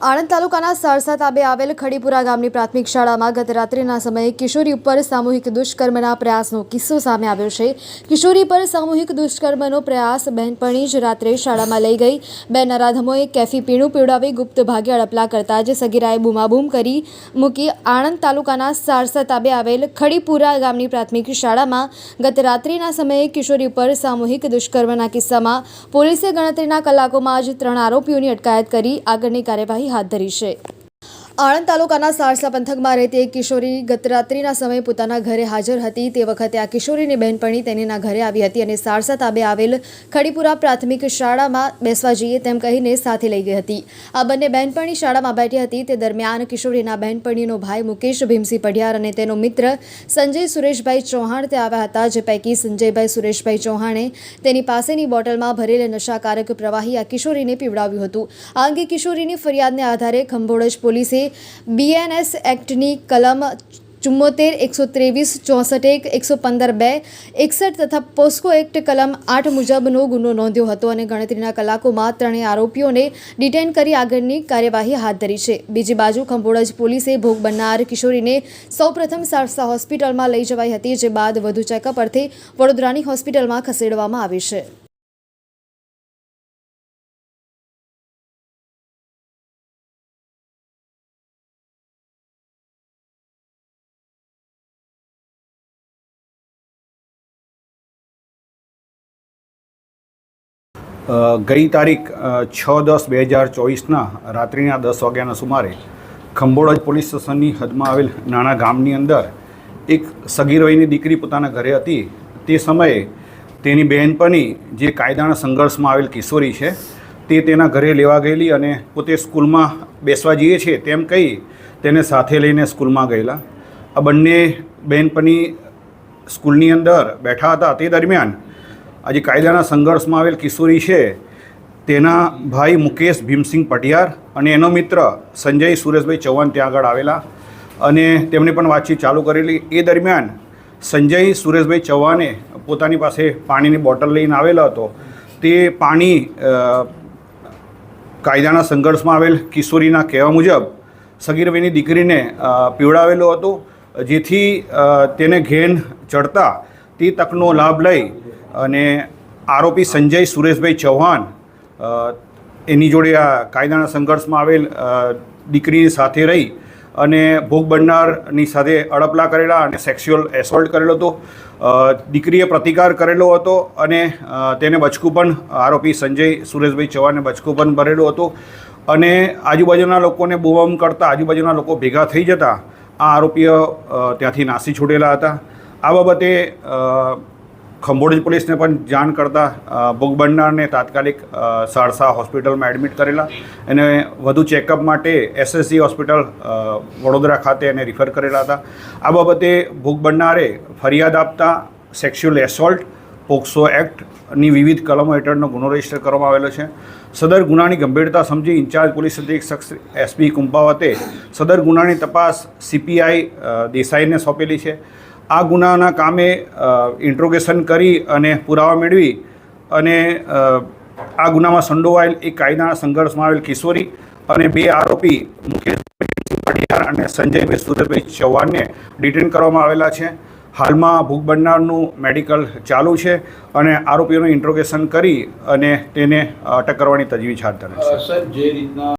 આણંદ તાલુકાના સારસા તાબે આવેલ ખડીપુરા ગામની પ્રાથમિક શાળામાં ગત રાત્રિના સમયે કિશોરી ઉપર સામૂહિક દુષ્કર્મના પ્રયાસનો કિસ્સો સામે આવ્યો છે। કિશોરી પર સામૂહિક દુષ્કર્મનો પ્રયાસ બહેનપણી જ રાત્રે શાળામાં લઈ ગઈ। બે નરાધમોએ કેફી પીણું પીવડાવી ગુપ્ત ભાગે અડપલા કરતા જ સગીરાએ બૂમાબૂમ કરી મૂકી। આણંદ તાલુકાના સારસા તાબે આવેલ ખડીપુરા ગામની પ્રાથમિક શાળામાં ગત રાત્રિના સમયે કિશોરી ઉપર સામૂહિક દુષ્કર્મના કિસ્સામાં પોલીસે ગણતરીના કલાકોમાં જ 3 આરોપીઓની અટકાયત કરી આગળની કાર્યવાહી હાથ ધરી છે। આણંદ તાલુકાના સારસા પંથકમાં રહેતી એક કિશોરી ગત રાત્રિના સમયે પોતાના ઘરે હાજર હતી। તે વખતે આ કિશોરીની બહેનપણી તેના ઘરે આવી હતી અને સારસા તાબે આવેલ ખડીપુરા પ્રાથમિક શાળામાં બેસવા જઈએ તેમ કહીને સાથે લઈ ગઈ હતી। આ બંને બહેનપણી શાળામાં બેઠી હતી તે દરમિયાન કિશોરીના બહેનપણીનો ભાઈ મુકેશ ભીમસિંહ પઢિયાર અને તેનો મિત્ર સંજય સુરેશભાઈ ચૌહાણ તે આવ્યા હતા। જે પૈકી સંજયભાઈ સુરેશભાઈ ચૌહાણે તેની પાસેની બોટલમાં ભરેલ નશાકારક પ્રવાહી આ કિશોરીને પીવડાવ્યું હતું। આ અંગે કિશોરીની ફરિયાદને આધારે ખંભોળજ પોલીસે BNS એક્ટની કલમ 74, 123, 64, 115(2), 61 તથા પોસ્કો એક્ટ કલમ 8 મુજબનો ગુનો નોંધ્યો હતો અને ગણતરીના કલાકોમાં 3 આરોપીઓને ડિટેન કરી આગળની કાર્યવાહી હાથ ધરી છે। બીજી બાજુ ખંભોળજ પોલીસે ભોગ બનનાર કિશોરીને સૌપ્રથમ સારસા હોસ્પિટલમાં લઈ જવાઈ હતી, જે બાદ વધુ ચેકઅપ અર્થે વડોદરાની હોસ્પિટલમાં ખસેડવામાં આવી છે। ગઈ તારીખ 6/10/2024ના રાત્રિના 10 વાગ્યાના સુમારે ખંભોળજ પોલીસ સ્ટેશનની હદમાં આવેલ નાના ગામની અંદર એક સગીર વયની દીકરી પોતાના ઘરે હતી। તે સમયે તેની બહેનપણી જે કાયદાના સંઘર્ષમાં આવેલ કિશોરી છે તે તેના ઘરે લેવા ગયેલી અને પોતે સ્કૂલમાં બેસવા જઈએ છીએ તેમ કહી તેને સાથે લઈને સ્કૂલમાં ગયેલા। આ બંને બહેનપણી સ્કૂલની અંદર બેઠા હતા। તે દરમિયાન આજે કાયદાના સંઘર્ષમાં આવેલ કિશોરી છે તેના ભાઈ મુકેશ ભીમસિંહ પઢિયાર અને એનો મિત્ર સંજય સુરેશભાઈ ચૌહાણ ત્યાં આગળ આવેલા અને તેમણે પણ વાતચીત ચાલુ કરેલી। એ દરમિયાન સંજય સુરેશભાઈ ચૌહાણે પોતાની પાસે પાણીની બોટલ લઈને આવેલો હતો। તે પાણી કાયદાના સંઘર્ષમાં આવેલ કિશોરીના કહેવા મુજબ સગીર વયની દીકરીને પીવડાવેલો હતો, જેથી તેને ઘેન ચડતા તે તકનો લાભ લઈ અને આરોપી સંજય સુરેશભાઈ ચૌહાણ એની જોડે આ કાયદાના સંઘર્ષમાં આવેલ દીકરીની સાથે રહી અને ભોગ બનનારની સાથે અડપલા કરેલા અને સેક્સ્યુઅલ એસોલ્ટ કરેલો હતો। દીકરીએ પ્રતિકાર કરેલો હતો અને તેને બચકું પણ આરોપી સંજય સુરેશભાઈ ચૌહાણને બચકું પણ ભરેલો હતો અને આજુબાજુના લોકોને બૂમાબૂમ કરતા આજુબાજુના લોકો ભેગા થઈ જતા આ આરોપીઓ ત્યાંથી નાસી છૂટેલા હતા। આ બાબતે ખંભોળજ પોલીસને પણ જાણ કરતાં ભોગ બનનારને તાત્કાલિક સારસા હોસ્પિટલમાં એડમિટ કરેલા અને વધુ ચેકઅપ માટે SSG હોસ્પિટલ વડોદરા ખાતે એને રિફર કરેલા હતા। આ બાબતે ભોગ બનનારે ફરિયાદ આપતા સેક્સ્યુઅલ એસોલ્ટ પોક્સો એક્ટની વિવિધ કલમો હેઠળનો ગુનો રજીસ્ટર કરવામાં આવેલો છે। સદર ગુનાની ગંભીરતા સમજી ઇન્ચાર્જ પોલીસ અધિક્ષક SP કુંપાવતે સદર ગુનાની તપાસ CPI દેસાઈને સોંપેલી છે। આ ગુનાના કામે ઇન્ટ્રોગેશન કરી અને પુરાવા મેળવી અને આ ગુનામાં સંડોવાયેલ એક કાયદાના સંઘર્ષમાં આવેલ કિશોરી અને 2 આરોપી મુકેશ પઢિયાર અને સંજયભાઈ સુરેશભાઈ ચૌહાણને ડિટેન કરવામાં આવેલા છે। હાલમાં ભોગ બનનારનું મેડિકલ ચાલુ છે અને આરોપીઓનું ઇન્ટ્રોગેશન કરી અને તેને અટક કરવાની તજવીજ હાથ ધરી છે।